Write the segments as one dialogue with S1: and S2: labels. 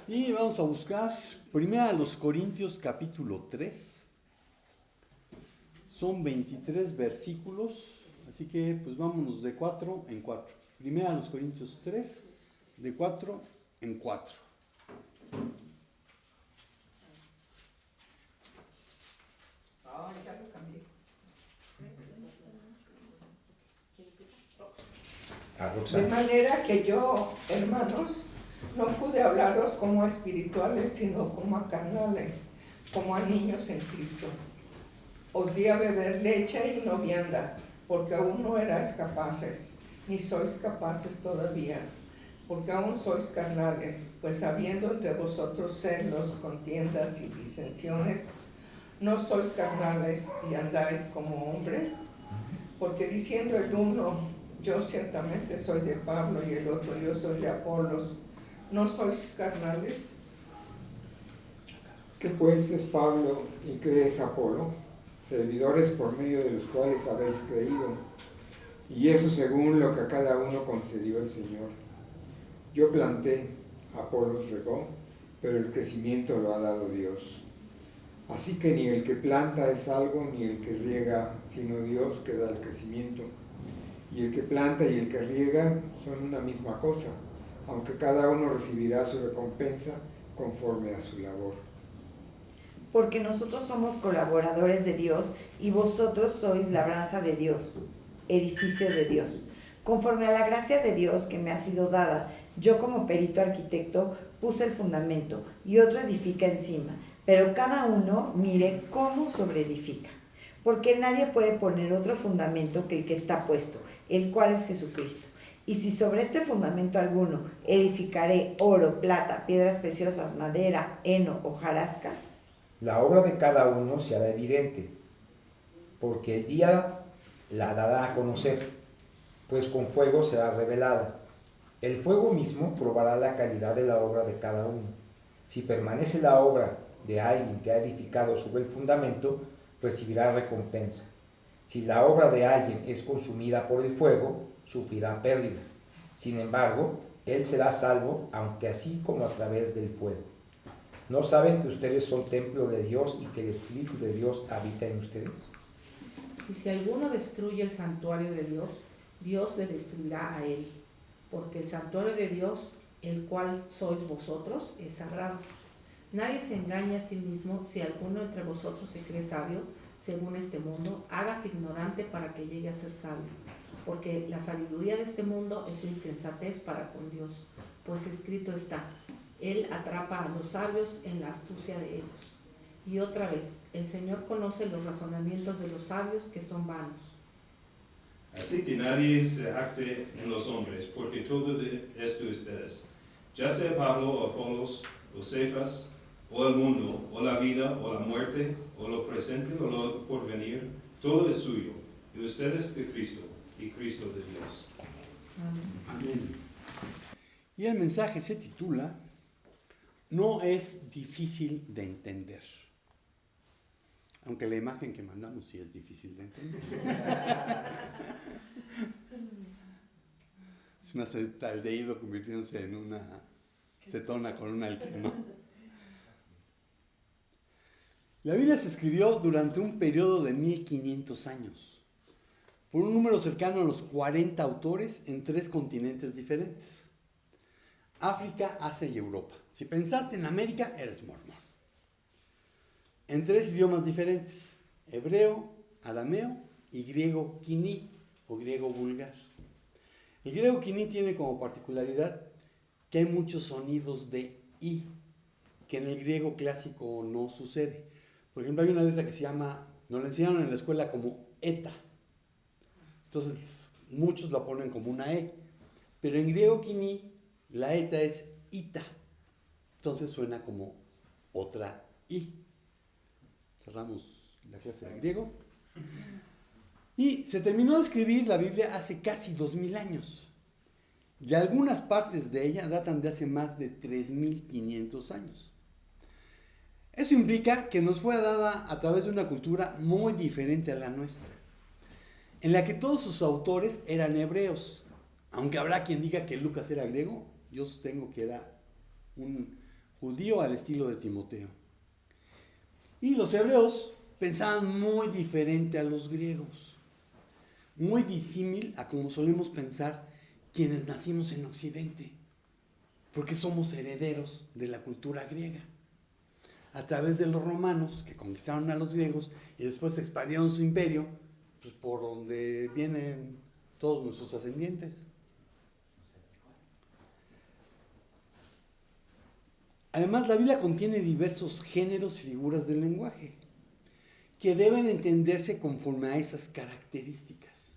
S1: Y vamos a buscar primero a los Corintios capítulo 3. Son 23 versículos, así que pues vámonos de 4 en 4. Primero a los Corintios 3, de 4 en 4.
S2: Ya lo cambié. De manera que yo, hermanos, no pude hablaros como a espirituales, sino como a carnales, como a niños en Cristo. Os di a beber leche y no vianda, porque aún no erais capaces, ni sois capaces todavía, porque aún sois carnales, pues habiendo entre vosotros celos, contiendas y disensiones, no sois carnales y andáis como hombres, porque diciendo el uno, yo ciertamente soy de Pablo, y el otro, yo soy de Apolos, ¿no sois carnales?
S3: ¿Qué pues es Pablo y qué es Apolo? Servidores por medio de los cuales habéis creído, y eso según lo que a cada uno concedió el Señor. Yo planté, Apolos regó, pero el crecimiento lo ha dado Dios. Así que ni el que planta es algo, ni el que riega, sino Dios que da el crecimiento. Y el que planta y el que riega son una misma cosa, aunque cada uno recibirá su recompensa conforme a su labor.
S4: Porque nosotros somos colaboradores de Dios y vosotros sois labranza de Dios, edificio de Dios. Conforme a la gracia de Dios que me ha sido dada, yo como perito arquitecto puse el fundamento y otro edifica encima, pero cada uno mire cómo sobreedifica. Porque nadie puede poner otro fundamento que el que está puesto, el cual es Jesucristo. Y si sobre este fundamento alguno edificaré oro, plata, piedras preciosas, madera, heno, hojarasca,
S5: la obra de cada uno se hará evidente, porque el día la dará a conocer, pues con fuego será revelada. El fuego mismo probará la calidad de la obra de cada uno. Si permanece la obra de alguien que ha edificado sobre el fundamento, recibirá recompensa. Si la obra de alguien es consumida por el fuego, sufrirá pérdida. Sin embargo, él será salvo, aunque así como a través del fuego. ¿No saben que ustedes son templo de Dios y que el Espíritu de Dios habita en ustedes?
S6: Y si alguno destruye el santuario de Dios, Dios le destruirá a él, porque el santuario de Dios, el cual sois vosotros, es sagrado. Nadie se engaña a sí mismo. Si alguno entre vosotros se cree sabio, según este mundo, hágase ignorante para que llegue a ser sabio. Porque la sabiduría de este mundo es insensatez para con Dios, pues escrito está, Él atrapa a los sabios en la astucia de ellos. Y otra vez, el Señor conoce los razonamientos de los sabios, que son vanos.
S7: Así que nadie se jacte en los hombres, porque todo esto es de ustedes. Ya sea Pablo o Apolos o Cefas, o el mundo, o la vida, o la muerte, o lo presente, o lo porvenir, todo es suyo, y ustedes de Cristo, y Cristo de Dios.
S1: Amén. Y el mensaje se titula No es difícil de entender. Aunque la imagen que mandamos sí es difícil de entender. Es una acetaldehído convirtiéndose en una cetona con un alqueno. La Biblia se escribió durante un periodo de 1500 años, por un número cercano a los 40 autores en 3 continentes diferentes: África, Asia y Europa. Si pensaste en América, eres mormón. En 3 idiomas diferentes: hebreo, arameo y griego quiní o griego vulgar. El griego quiní tiene como particularidad que hay muchos sonidos de i, que en el griego clásico no sucede. Por ejemplo, hay una letra que se llama, nos la enseñaron en la escuela como eta. Entonces, muchos la ponen como una e. Pero en griego quiní, la eta es ita. Entonces suena como otra i. Cerramos la clase de griego. Y se terminó de escribir la Biblia hace casi 2000 años. Y algunas partes de ella datan de hace más de 3500 años. Eso implica que nos fue dada a través de una cultura muy diferente a la nuestra, en la que todos sus autores eran hebreos. Aunque habrá quien diga que Lucas era griego, yo sostengo que era un judío al estilo de Timoteo. Y los hebreos pensaban muy diferente a los griegos, muy disímil a como solemos pensar quienes nacimos en Occidente, porque somos herederos de la cultura griega. A través de los romanos, que conquistaron a los griegos y después expandieron su imperio, pues por donde vienen todos nuestros ascendientes. Además, la Biblia contiene diversos géneros y figuras del lenguaje que deben entenderse conforme a esas características.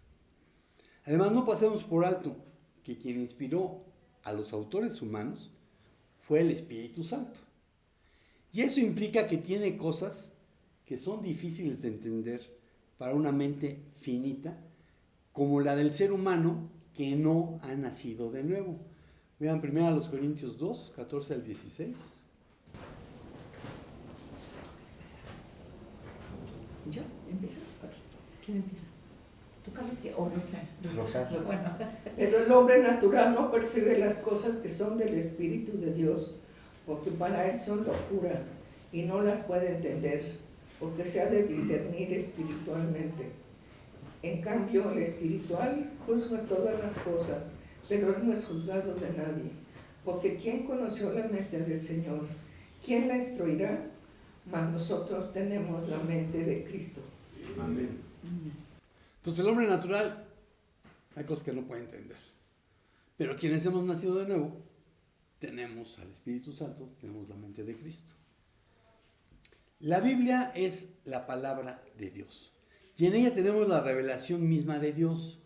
S1: Además, no pasemos por alto que quien inspiró a los autores humanos fue el Espíritu Santo. Y eso implica que tiene cosas que son difíciles de entender para una mente finita, como la del ser humano que no ha nacido de nuevo. Vean primero a los Corintios 2, 14 al 16.
S2: ¿Yo? ¿Empiezo? Okay.
S6: ¿Quién empieza?
S2: ¿Tú, Carlos? ¿O Roxana?
S5: Roxana.
S2: Bueno, pero el hombre natural no percibe las cosas que son del Espíritu de Dios, porque para él son locura y no las puede entender, porque se ha de discernir espiritualmente. En cambio, el espiritual juzga todas las cosas, pero él no es juzgado de nadie, porque ¿quién conoció la mente del Señor? ¿Quién la instruirá? Mas nosotros tenemos la mente de Cristo.
S1: Amén. Entonces el hombre natural hay cosas que no puede entender, pero quienes hemos nacido de nuevo tenemos al Espíritu Santo, tenemos la mente de Cristo. La Biblia es la palabra de Dios y en ella tenemos la revelación misma de Dios.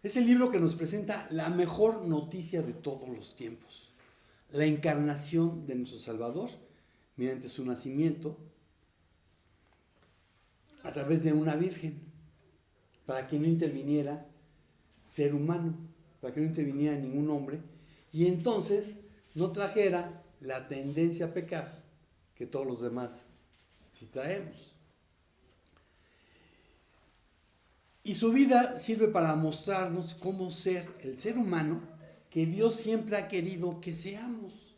S1: Es el libro que nos presenta la mejor noticia de todos los tiempos, la encarnación de nuestro Salvador mediante su nacimiento a través de una virgen, para que no interviniera ser humano, para que no interviniera ningún hombre, y entonces no trajera la tendencia a pecar que todos los demás sí traemos. Y su vida sirve para mostrarnos cómo ser el ser humano que Dios siempre ha querido que seamos.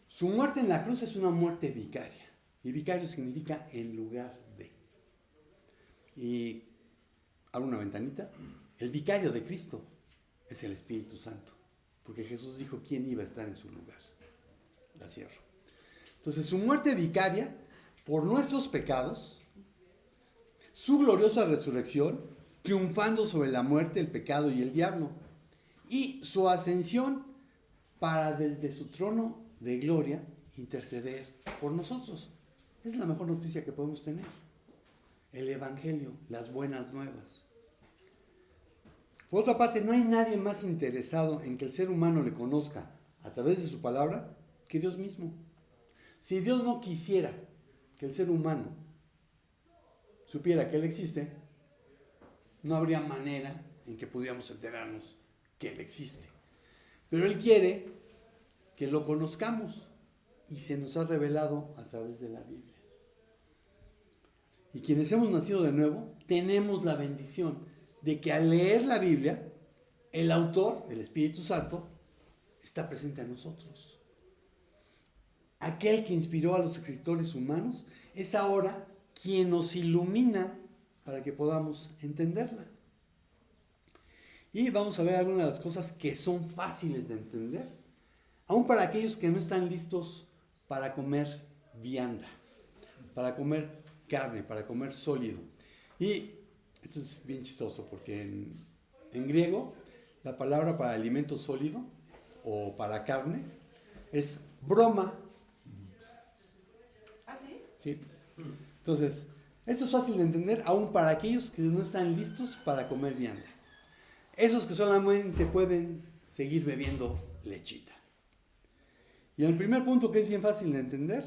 S1: Su muerte en la cruz es una muerte vicaria, y vicario significa en lugar de. Y abro una ventanita, el vicario de Cristo es el Espíritu Santo, porque Jesús dijo quién iba a estar en su lugar. La cierro. Entonces, su muerte vicaria por nuestros pecados, su gloriosa resurrección, triunfando sobre la muerte, el pecado y el diablo, y su ascensión para desde su trono de gloria interceder por nosotros. Es la mejor noticia que podemos tener. El Evangelio, las buenas nuevas. Por otra parte, no hay nadie más interesado en que el ser humano le conozca a través de su palabra que Dios mismo. Si Dios no quisiera que el ser humano supiera que Él existe, no habría manera en que pudiéramos enterarnos que Él existe. Pero Él quiere que lo conozcamos y se nos ha revelado a través de la Biblia. Y quienes hemos nacido de nuevo, tenemos la bendición de que al leer la Biblia, el autor, el Espíritu Santo, está presente a nosotros. Aquel que inspiró a los escritores humanos es ahora quien nos ilumina para que podamos entenderla. Y vamos a ver algunas de las cosas que son fáciles de entender, aun para aquellos que no están listos para comer vianda, para comer carne, para comer sólido. Y esto es bien chistoso porque en griego la palabra para alimento sólido o para carne es broma.
S6: ¿Ah, sí?
S1: Sí. Entonces, esto es fácil de entender aún para aquellos que no están listos para comer vianda. Esos que solamente pueden seguir bebiendo lechita. Y el primer punto que es bien fácil de entender,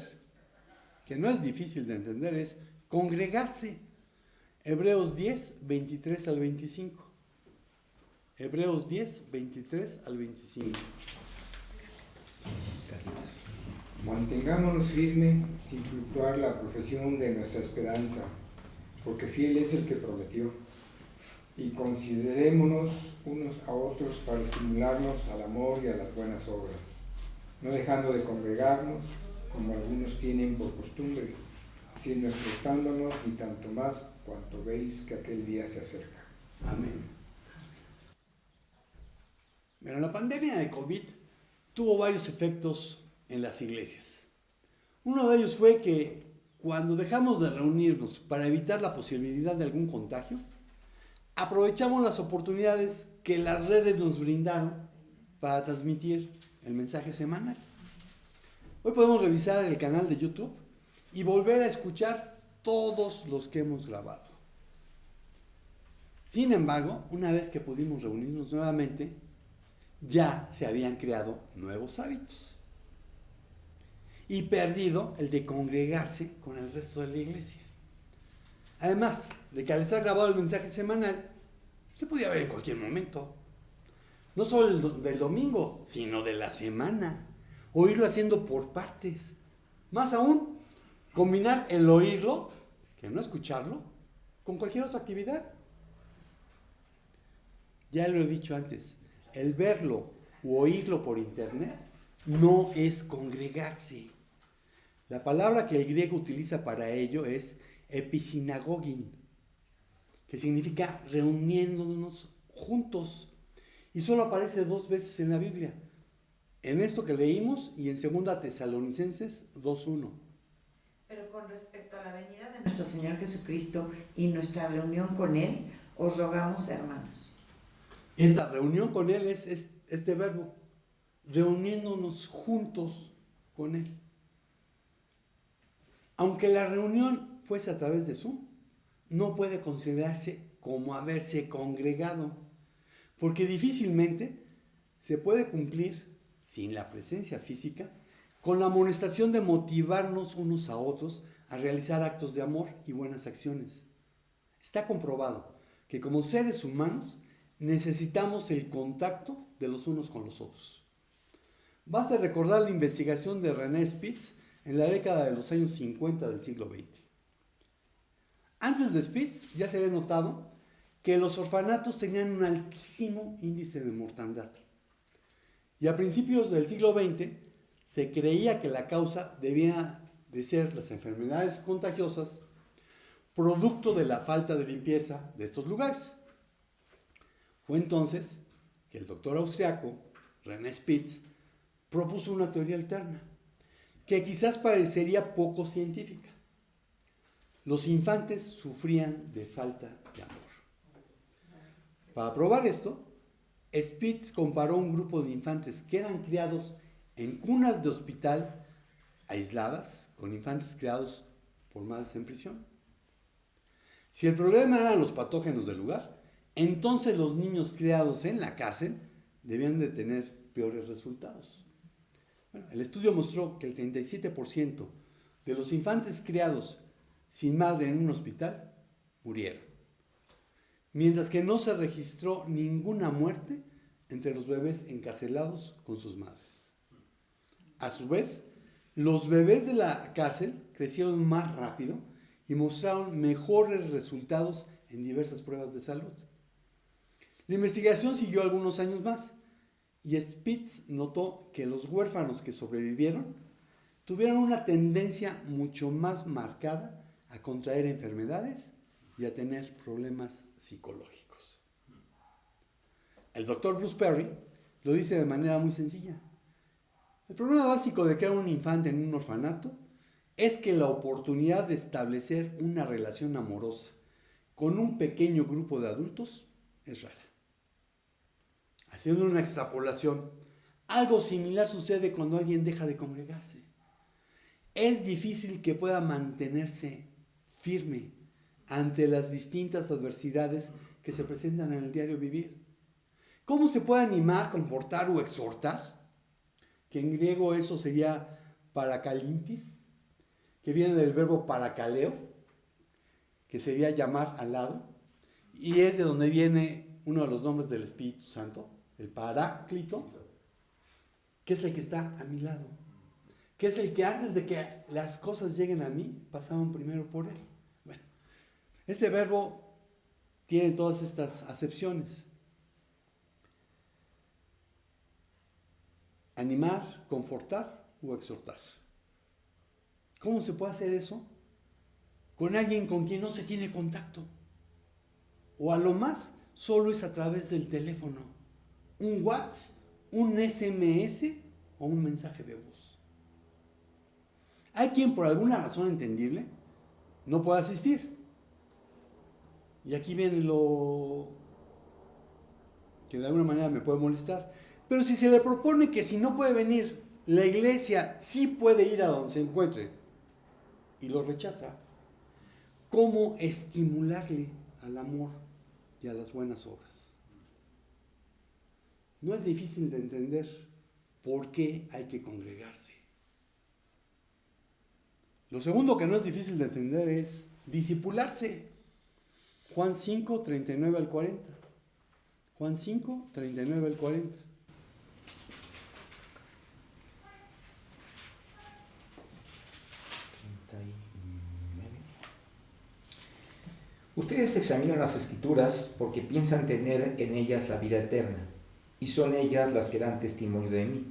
S1: que no es difícil de entender, es congregarse. Hebreos 10, 23 al 25. Hebreos 10, 23 al 25.
S3: Mantengámonos firmes sin fluctuar la profesión de nuestra esperanza, porque fiel es el que prometió. Y considerémonos unos a otros para estimularnos al amor y a las buenas obras. no dejando de congregarnos, como algunos tienen por costumbre, sino exhortándonos y tanto más cuanto veis que aquel día se acerca.
S1: Amén. Pero la pandemia de COVID tuvo varios efectos en las iglesias. Uno de ellos fue que cuando dejamos de reunirnos para evitar la posibilidad de algún contagio, aprovechamos las oportunidades que las redes nos brindaron para transmitir el mensaje semanal. Hoy podemos revisar el canal de YouTube y volver a escuchar todos los que hemos grabado. Sin embargo, una vez que pudimos reunirnos nuevamente, ya se habían creado nuevos hábitos y perdido el de congregarse con el resto de la iglesia. Además de que al estar grabado el mensaje semanal, se podía ver en cualquier momento. No solo del domingo, sino de la semana. O irlo haciendo por partes. Más aún, combinar el oírlo, que no escucharlo, con cualquier otra actividad. Ya lo he dicho antes, el verlo u oírlo por internet no es congregarse. La palabra que el griego utiliza para ello es episinagogin, que significa reuniéndonos juntos. Y solo aparece 2 veces en la Biblia. En esto que leímos y en 2 Tesalonicenses 2:1.
S4: Pero con respecto a la venida de nuestro Señor Jesucristo y nuestra reunión con Él, os rogamos, hermanos.
S1: Esta reunión con Él es este verbo, reuniéndonos juntos con Él. Aunque la reunión fuese a través de Zoom, no puede considerarse como haberse congregado, porque difícilmente se puede cumplir sin la presencia física con la amonestación de motivarnos unos a otros a realizar actos de amor y buenas acciones. Está comprobado que como seres humanos necesitamos el contacto de los unos con los otros. Basta recordar la investigación de René Spitz en la década de los años 50 del siglo XX. Antes de Spitz ya se había notado que los orfanatos tenían un altísimo índice de mortandad. Y a principios del siglo XX se creía que la causa debía de ser las enfermedades contagiosas producto de la falta de limpieza de estos lugares. Fue entonces que el doctor austriaco René Spitz propuso una teoría alterna, que quizás parecería poco científica. Los infantes sufrían de falta de amor. Para probar esto, Spitz comparó un grupo de infantes que eran criados en cunas de hospital aisladas con infantes criados por madres en prisión. Si el problema eran los patógenos del lugar, entonces los niños criados en la cárcel debían de tener peores resultados. Bueno, el estudio mostró que el 37% de los infantes criados sin madre en un hospital murieron, mientras que no se registró ninguna muerte entre los bebés encarcelados con sus madres. A su vez, los bebés de la cárcel crecieron más rápido y mostraron mejores resultados en diversas pruebas de salud. La investigación siguió algunos años más y Spitz notó que los huérfanos que sobrevivieron tuvieron una tendencia mucho más marcada a contraer enfermedades y a tener problemas psicológicos. El doctor Bruce Perry lo dice de manera muy sencilla. El problema básico de crear un infante en un orfanato es que la oportunidad de establecer una relación amorosa con un pequeño grupo de adultos es rara. Haciendo una extrapolación, algo similar sucede cuando alguien deja de congregarse. Es difícil que pueda mantenerse firme ante las distintas adversidades que se presentan en el diario vivir. ¿Cómo se puede animar, confortar o exhortar? Que en griego eso sería parakalintis, que viene del verbo parakaleo, que sería llamar al lado, y es de donde viene uno de los nombres del Espíritu Santo, el Paráclito, que es el que está a mi lado, que es el que antes de que las cosas lleguen a mí, pasaban primero por él. Bueno, este verbo tiene todas estas acepciones. animar, confortar o exhortar. ¿Cómo se puede hacer eso? Con alguien con quien no se tiene contacto. O a lo más, solo es a través del teléfono. Un WhatsApp, un SMS o un mensaje de voz. Hay quien por alguna razón entendible no puede asistir. Y aquí viene lo que de alguna manera me puede molestar. Pero si se le propone que si no puede venir, la iglesia sí puede ir a donde se encuentre y lo rechaza, ¿cómo estimularle al amor y a las buenas obras? No es difícil de entender por qué hay que congregarse. Lo segundo que no es difícil de entender es discipularse. Juan 5, 39 al 40. Juan 5, 39 al 40.
S5: Ustedes examinan las Escrituras porque piensan tener en ellas la vida eterna, y son ellas las que dan testimonio de mí.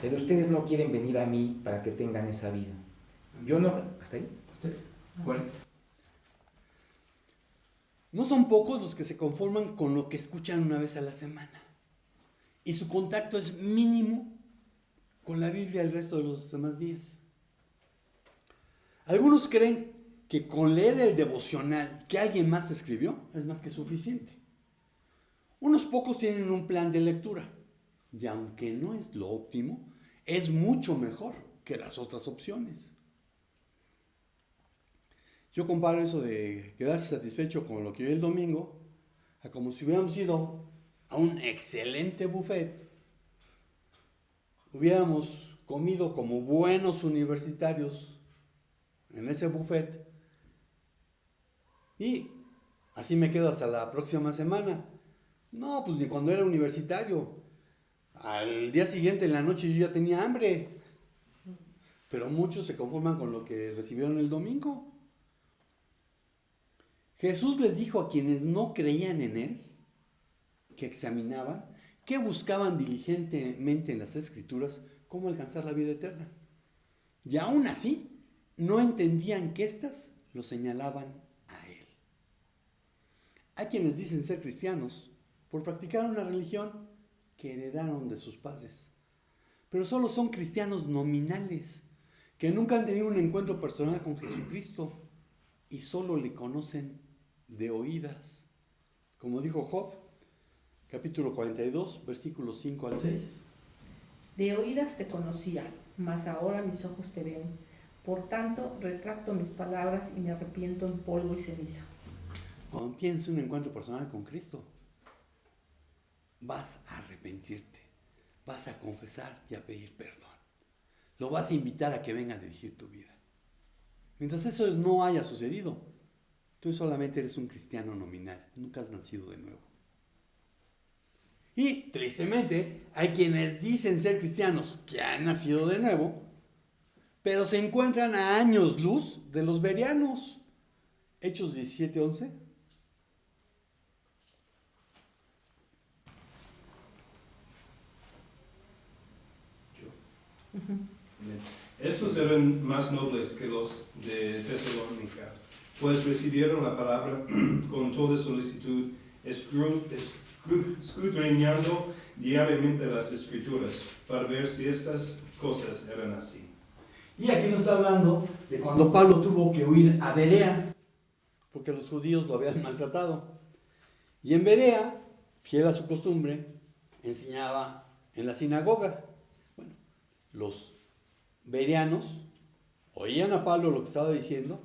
S5: Pero ustedes no quieren venir a mí para que tengan esa vida. Yo no... ¿Hasta ahí?
S1: Bueno. No son pocos los que se conforman con lo que escuchan una vez a la semana. Y su contacto es mínimo con la Biblia el resto de los demás días. Algunos creen que con leer el devocional que alguien más escribió es más que suficiente. Unos pocos tienen un plan de lectura. Y aunque no es lo óptimo, es mucho mejor que las otras opciones. Yo comparo eso de quedarse satisfecho con lo que vi el domingo a como si hubiéramos ido a un excelente buffet, hubiéramos comido como buenos universitarios en ese buffet y así me quedo hasta la próxima semana. No, pues ni cuando era universitario. Al día siguiente en la noche yo ya tenía hambre. Pero muchos se conforman con lo que recibieron el domingo. Jesús les dijo a quienes no creían en Él, que examinaban, que buscaban diligentemente en las Escrituras cómo alcanzar la vida eterna. Y aún así, no entendían que éstas lo señalaban a Él. Hay quienes dicen ser cristianos por practicar una religión que heredaron de sus padres, pero solo son cristianos nominales, que nunca han tenido un encuentro personal con Jesucristo y solo le conocen de oídas. Como dijo Job, capítulo 42, versículos 5 al 6.
S6: De oídas te conocía, mas ahora mis ojos te ven. Por tanto, retracto mis palabras y me arrepiento en polvo y ceniza.
S1: Cuando tienes un encuentro personal con Cristo, vas a arrepentirte, vas a confesar y a pedir perdón. Lo vas a invitar a que venga a dirigir tu vida. Mientras eso no haya sucedido, tú solamente eres un cristiano nominal, nunca has nacido de nuevo. Y tristemente, hay quienes dicen ser cristianos que han nacido de nuevo, pero se encuentran a años luz de los bereanos. Hechos 17:11.
S7: Estos eran más nobles que los de Tesalónica, pues recibieron la palabra con toda solicitud, escudriñando diariamente las Escrituras, para ver si estas cosas eran así.
S1: Y aquí nos está hablando de cuando Pablo tuvo que huir a Berea, porque los judíos lo habían maltratado. Y en Berea, fiel a su costumbre, enseñaba en la sinagoga. Bueno, los bereanos oían a Pablo lo que estaba diciendo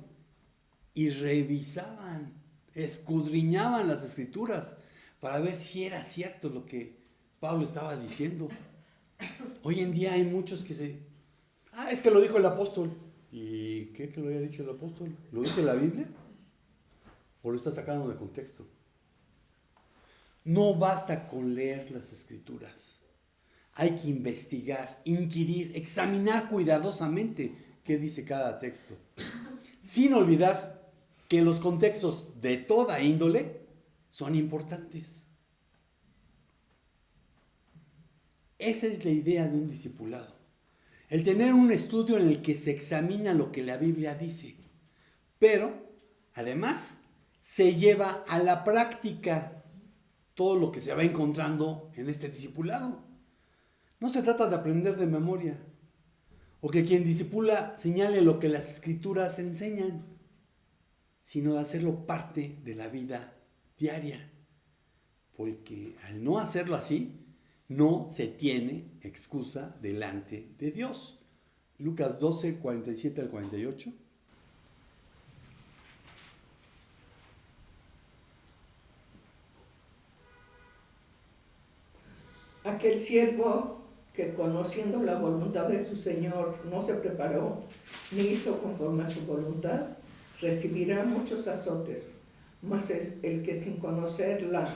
S1: y revisaban, escudriñaban las Escrituras para ver si era cierto lo que Pablo estaba diciendo. Hoy en día hay muchos que es que lo dijo el apóstol. ¿Y qué que lo haya dicho el apóstol? ¿Lo dice la Biblia? ¿O lo está sacando de contexto? No basta con leer las Escrituras. Hay que investigar, inquirir, examinar cuidadosamente qué dice cada texto. Sin olvidar que los contextos de toda índole son importantes. Esa es la idea de un discipulado. El tener un estudio en el que se examina lo que la Biblia dice, pero además se lleva a la práctica todo lo que se va encontrando en este discipulado. No se trata de aprender de memoria, o que quien discipula señale lo que las escrituras enseñan, sino de hacerlo parte de la vida diaria. Porque al no hacerlo así, no se tiene excusa delante de Dios. Lucas 12, 47 al 48.
S2: Aquel siervo que, conociendo la voluntad de su Señor, no se preparó ni hizo conforme a su voluntad, recibirá muchos azotes. Mas el que sin conocerla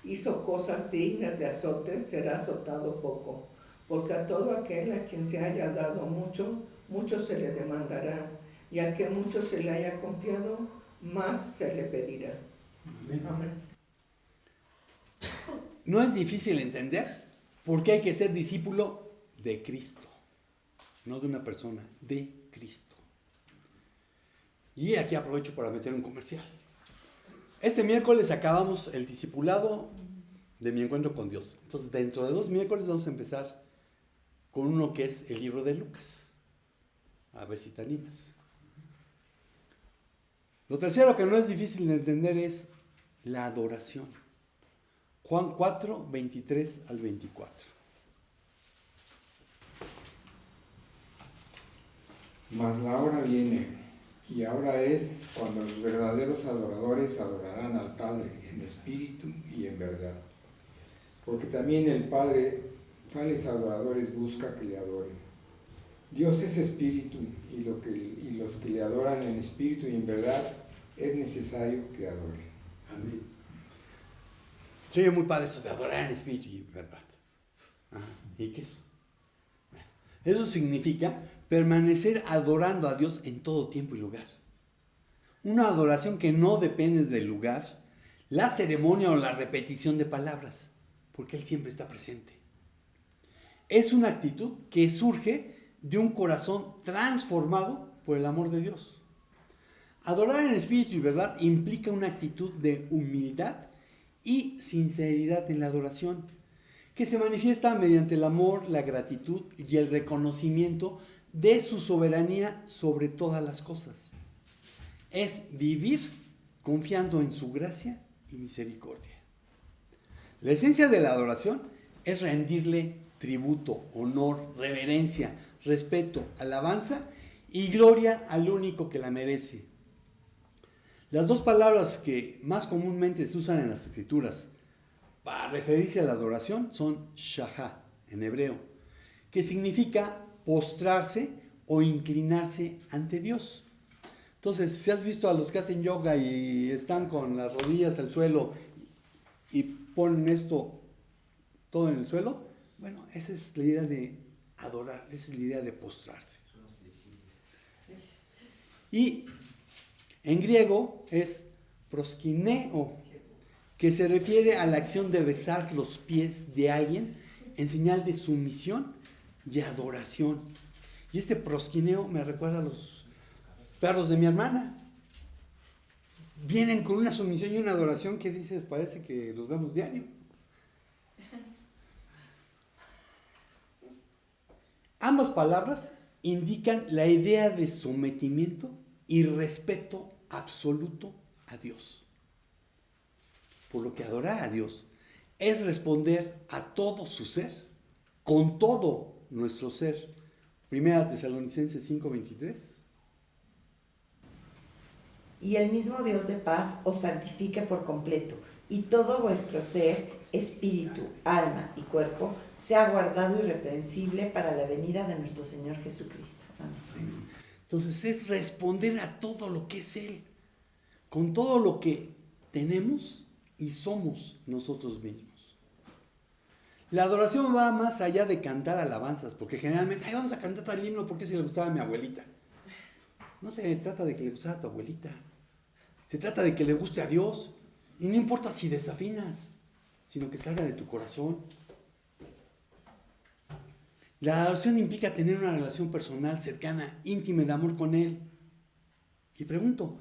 S2: hizo cosas dignas de azotes será azotado poco. Porque a todo aquel a quien se haya dado mucho, mucho se le demandará, y al que mucho se le haya confiado, más se le pedirá. Amén.
S1: No es difícil entender por qué hay que ser discípulo de Cristo, no de una persona, de Cristo. Y aquí aprovecho para meter un comercial. Este miércoles acabamos el discipulado de mi encuentro con Dios. Entonces, dentro de 2 miércoles vamos a empezar con uno que es el libro de Lucas. A ver si te animas. Lo tercero que no es difícil de entender es la adoración. Juan 4, 23 al 24.
S3: Mas la hora viene, y ahora es cuando los verdaderos adoradores adorarán al Padre en espíritu y en verdad. Porque también el Padre tales adoradores busca que le adoren. Dios es espíritu, y los que le adoran en espíritu y en verdad es necesario que adoren.
S1: Amén. Se oye muy padre eso de adorar en espíritu y en verdad. Ajá. ¿Y qué es? Bueno, eso significa permanecer adorando a Dios en todo tiempo y lugar. Una adoración que no depende del lugar, la ceremonia o la repetición de palabras, porque Él siempre está presente. Es una actitud que surge de un corazón transformado por el amor de Dios. Adorar en espíritu y verdad implica una actitud de humildad y sinceridad en la adoración, que se manifiesta mediante el amor, la gratitud y el reconocimiento de su soberanía sobre todas las cosas. Es vivir confiando en su gracia y misericordia. La esencia de la adoración es rendirle tributo, honor, reverencia, respeto, alabanza y gloria al único que la merece. Las 2 palabras que más comúnmente se usan en las escrituras para referirse a la adoración son shahá, en hebreo, que significa postrarse o inclinarse ante Dios. Entonces, si has visto a los que hacen yoga y están con las rodillas al suelo y ponen esto todo en el suelo, bueno, esa es la idea de adorar, esa es la idea de postrarse. Y en griego es proskineo, que se refiere a la acción de besar los pies de alguien en señal de sumisión y adoración. Y este proskineo me recuerda a los perros de mi hermana. Vienen con una sumisión y una adoración que dices, parece que los vemos diario. Ambas palabras indican la idea de sometimiento y respeto absoluto a Dios. Por lo que adorar a Dios es responder a todo su ser, con todo nuestro ser. Primera Tesalonicenses 5:23.
S4: Y el mismo Dios de paz os santifique por completo, y todo vuestro ser, espíritu, alma y cuerpo, sea guardado irreprensible para la venida de nuestro Señor Jesucristo. Amén.
S1: Entonces es responder a todo lo que es Él, con todo lo que tenemos y somos nosotros mismos. La adoración va más allá de cantar alabanzas, porque generalmente, vamos a cantar tal himno porque se le gustaba a mi abuelita. No se trata de que le gustara a tu abuelita, se trata de que le guste a Dios, y no importa si desafinas, sino que salga de tu corazón. La adoración implica tener una relación personal, cercana, íntima de amor con Él. Y pregunto,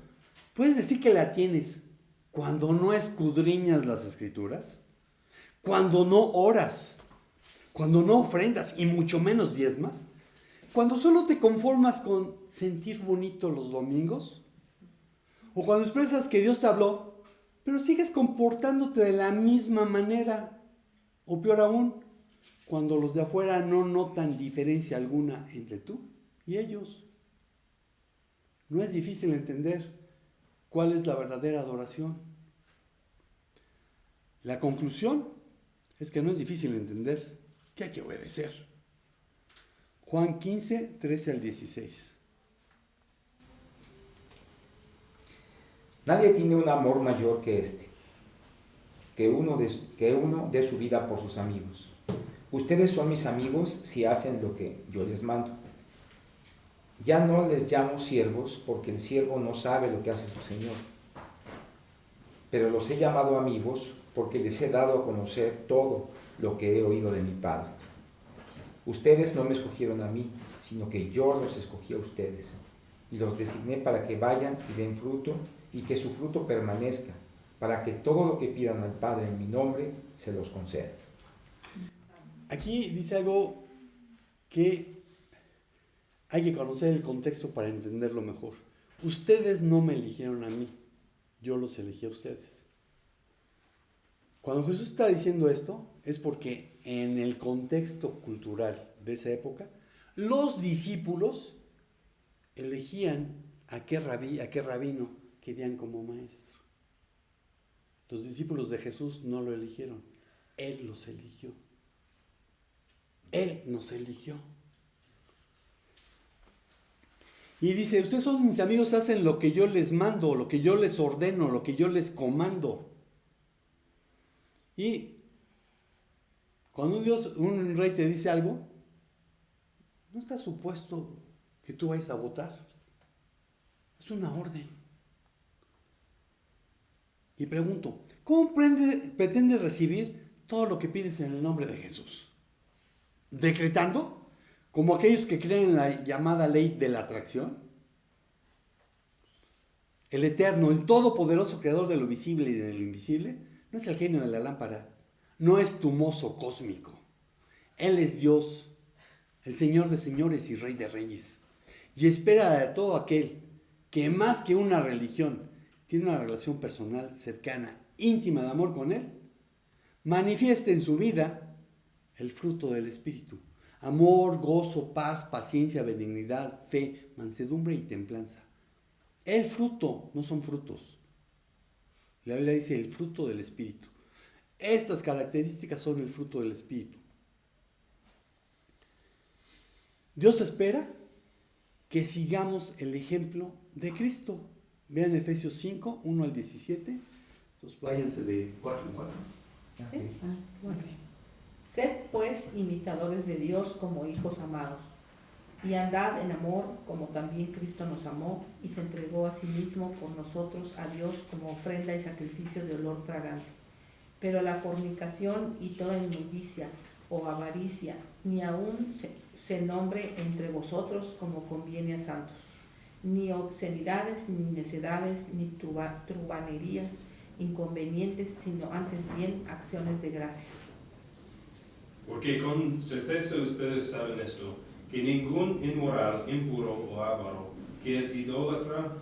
S1: ¿puedes decir que la tienes cuando no escudriñas las Escrituras? Cuando no oras, cuando no ofrendas y mucho menos diezmas, cuando solo te conformas con sentir bonito los domingos, o cuando expresas que Dios te habló, pero sigues comportándote de la misma manera, o peor aún, cuando los de afuera no notan diferencia alguna entre tú y ellos. No es difícil entender cuál es la verdadera adoración. La conclusión es que no es difícil entender que hay que obedecer. Juan 15, 13 al 16.
S5: Nadie tiene un amor mayor que este, que uno dé su vida por sus amigos. Ustedes son mis amigos si hacen lo que yo les mando. Ya no les llamo siervos porque el siervo no sabe lo que hace su señor. Pero los he llamado amigos porque les he dado a conocer todo lo que he oído de mi Padre. Ustedes no me escogieron a mí, sino que yo los escogí a ustedes y los designé para que vayan y den fruto y que su fruto permanezca, para que todo lo que pidan al Padre en mi nombre se los conceda.
S1: Aquí dice algo que hay que conocer el contexto para entenderlo mejor. Ustedes no me eligieron a mí, yo los elegí a ustedes. Cuando Jesús está diciendo esto, es porque en el contexto cultural de esa época, los discípulos elegían a qué rabino querían como maestro. Los discípulos de Jesús no lo eligieron, Él los eligió. Él nos eligió. Y dice, ustedes son mis amigos, hacen lo que yo les mando, lo que yo les ordeno, lo que yo les comando. Y cuando un rey te dice algo, no está supuesto que tú vayas a votar. Es una orden. Y pregunto, ¿cómo pretendes recibir todo lo que pides en el nombre de Jesús? ¿Decretando? ¿Como aquellos que creen en la llamada ley de la atracción? El Eterno, el Todopoderoso Creador de lo visible y de lo invisible, no es el genio de la lámpara, no es tu mozo cósmico. Él es Dios, el Señor de señores y Rey de reyes. Y espera de todo aquel que más que una religión, tiene una relación personal, cercana, íntima de amor con Él, manifieste en su vida el fruto del Espíritu. Amor, gozo, paz, paciencia, benignidad, fe, mansedumbre y templanza. El fruto, no son frutos. La Biblia dice el fruto del Espíritu. Estas características son el fruto del Espíritu. Dios espera que sigamos el ejemplo de Cristo. Vean Efesios 5, 1 al 17. Entonces váyanse de 4 en 4.
S6: ¿Sí? Bueno. Sed pues imitadores de Dios como hijos amados, y andad en amor como también Cristo nos amó y se entregó a sí mismo por nosotros a Dios como ofrenda y sacrificio de olor fragante. Pero la fornicación y toda inmundicia o avaricia ni aun se nombre entre vosotros como conviene a santos, ni obscenidades, ni necedades, ni trubanerías inconvenientes, sino antes bien acciones de gracias.
S7: Porque con certeza ustedes saben esto, que ningún inmoral, impuro o avaro, que es idólatra,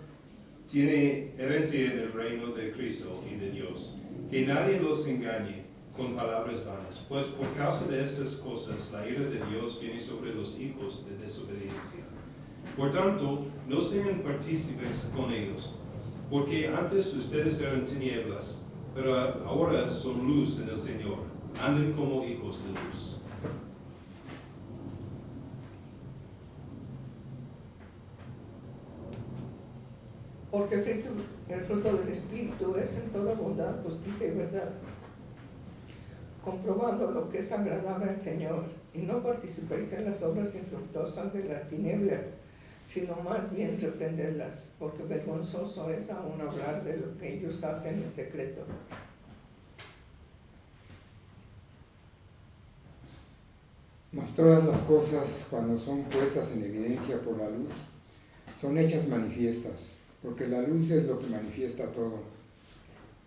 S7: tiene herencia en el reino de Cristo y de Dios. Que nadie los engañe con palabras vanas, pues por causa de estas cosas la ira de Dios viene sobre los hijos de desobediencia. Por tanto, no sean partícipes con ellos, porque antes ustedes eran tinieblas, pero ahora son luz en el Señor. Anden como hijos de luz.
S2: Porque el fruto del Espíritu es en toda bondad, justicia y verdad, comprobando lo que es agradable al Señor, y no participéis en las obras infructuosas de las tinieblas, sino más bien reprenderlas, porque vergonzoso es aún hablar de lo que ellos hacen en secreto.
S3: Mas todas las cosas, cuando son puestas en evidencia por la luz, son hechas manifiestas, porque la luz es lo que manifiesta todo.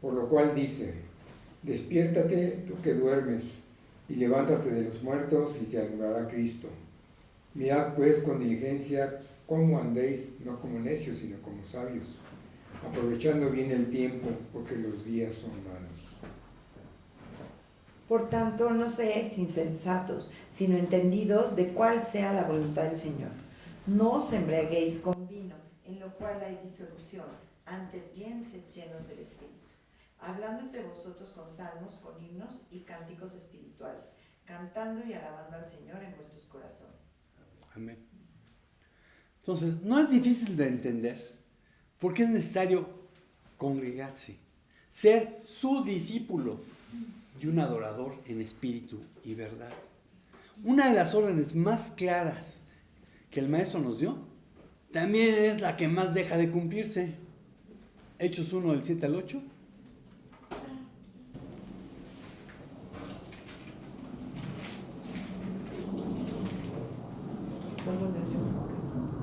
S3: Por lo cual dice: despiértate tú que duermes, y levántate de los muertos, y te alumbrará Cristo. Mirad pues con diligencia cómo andéis, no como necios, sino como sabios, aprovechando bien el tiempo, porque los días son malos.
S4: Por tanto, no seáis insensatos, sino entendidos de cuál sea la voluntad del Señor. No os embriaguéis con vino, en lo cual hay disolución, antes bien sed llenos del Espíritu, hablando entre vosotros con salmos, con himnos y cánticos espirituales, cantando y alabando al Señor en vuestros corazones.
S1: Amén. Entonces, no es difícil de entender, porque es necesario congregarse, ser su discípulo y un adorador en espíritu y verdad. Una de las órdenes más claras que el maestro nos dio, también es la que más deja de cumplirse. Hechos 1, del 7 al 8.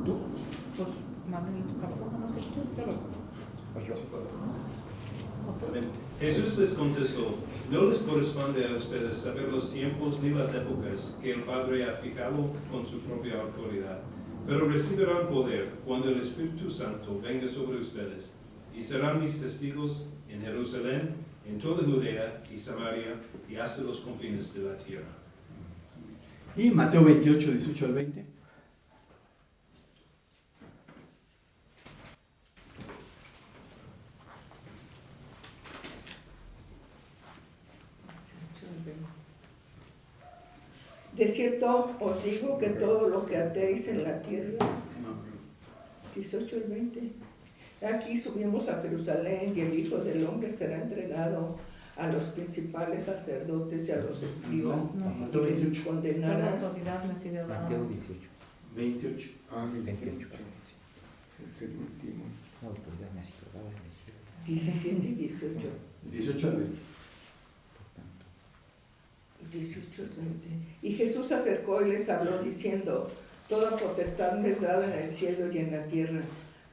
S6: ¿Tú? Pues, Manuelito Capón, no sé tú, pero...
S5: Pues yo.
S7: Amén. Jesús les contestó: no les corresponde a ustedes saber los tiempos ni las épocas que el Padre ha fijado con su propia autoridad, pero recibirán poder cuando el Espíritu Santo venga sobre ustedes, y serán mis testigos en Jerusalén, en toda Judea y Samaria, y hasta los confines de la tierra.
S1: Y Mateo 28, 18 al 20.
S2: De cierto os digo que todo lo que atéis en la tierra, 18 al 20, aquí subimos a Jerusalén y el Hijo del Hombre será entregado a los principales sacerdotes y a los escribas,
S6: No.
S2: y les
S6: Toda la
S2: condenarán.
S6: autoridad me ha sido dada.
S5: Mateo 18.
S1: 28.
S3: Ah,
S5: 28.
S3: Es el último.
S5: La autoridad me ha sido dada, me sirve.
S2: 17 y 18.
S1: 18 al 20.
S5: Por tanto,
S2: 18 al 20. Y Jesús se acercó y les habló diciendo: toda potestad me es dada en el cielo y en la tierra.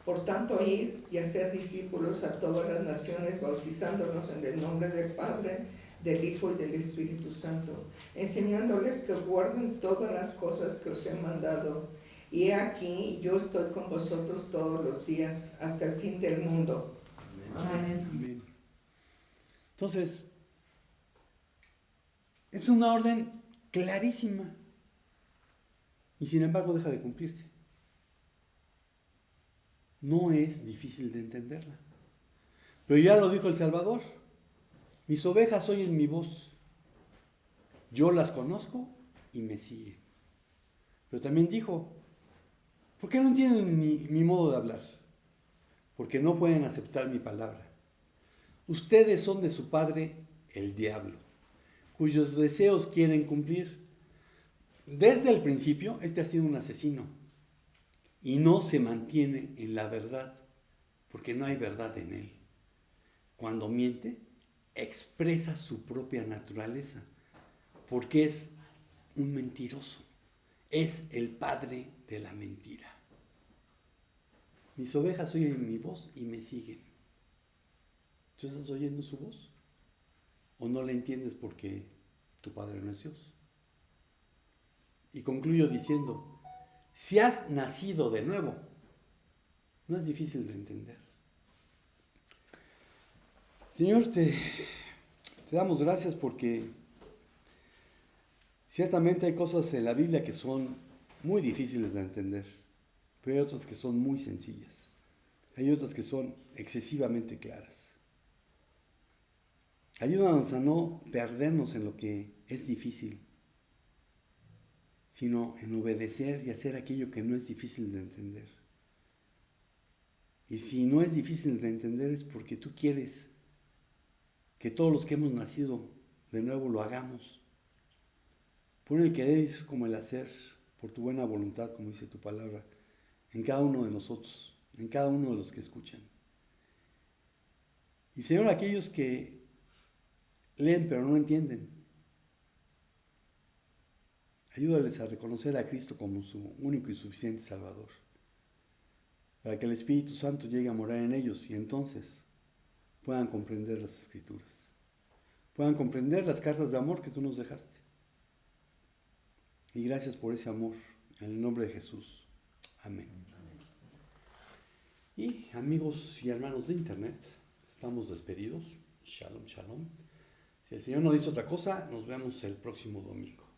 S2: Por tanto, id y hacer discípulos a todas las naciones, bautizándolos en el nombre del Padre, del Hijo y del Espíritu Santo, enseñándoles que guarden todas las cosas que os he mandado. Y he aquí, yo estoy con vosotros todos los días, hasta el fin del mundo.
S6: Amén.
S1: Amén. Entonces, es una orden clarísima y sin embargo deja de cumplirse. No es difícil de entenderla. Pero ya lo dijo el Salvador: mis ovejas oyen mi voz, yo las conozco y me siguen. Pero también dijo: ¿por qué no entienden mi modo de hablar? Porque no pueden aceptar mi palabra. Ustedes son de su padre, el diablo, cuyos deseos quieren cumplir. Desde el principio, este ha sido un asesino y no se mantiene en la verdad, porque no hay verdad en él. Cuando miente, expresa su propia naturaleza, porque es un mentiroso. Es el padre de la mentira. Mis ovejas oyen mi voz y me siguen. ¿Tú estás oyendo su voz? ¿O no la entiendes porque tu padre no es Dios? Y concluyo diciendo: si has nacido de nuevo, no es difícil de entender. Señor, te damos gracias porque ciertamente hay cosas en la Biblia que son muy difíciles de entender, pero hay otras que son muy sencillas. Hay otras que son excesivamente claras. Ayúdanos a no perdernos en lo que es difícil, sino en obedecer y hacer aquello que no es difícil de entender. Y si no es difícil de entender es porque tú quieres que todos los que hemos nacido de nuevo lo hagamos. Pon el querer como el hacer, por tu buena voluntad, como dice tu palabra, en cada uno de nosotros, en cada uno de los que escuchan. Y Señor, aquellos que leen pero no entienden, Ayúdales a reconocer a Cristo como su único y suficiente Salvador, para que el Espíritu Santo llegue a morar en ellos y entonces puedan comprender las Escrituras, puedan comprender las cartas de amor que tú nos dejaste. Y gracias por ese amor, en el nombre de Jesús. Amén. Y amigos y hermanos de Internet, estamos despedidos. Shalom, shalom. Si el Señor no dice otra cosa, nos vemos el próximo domingo.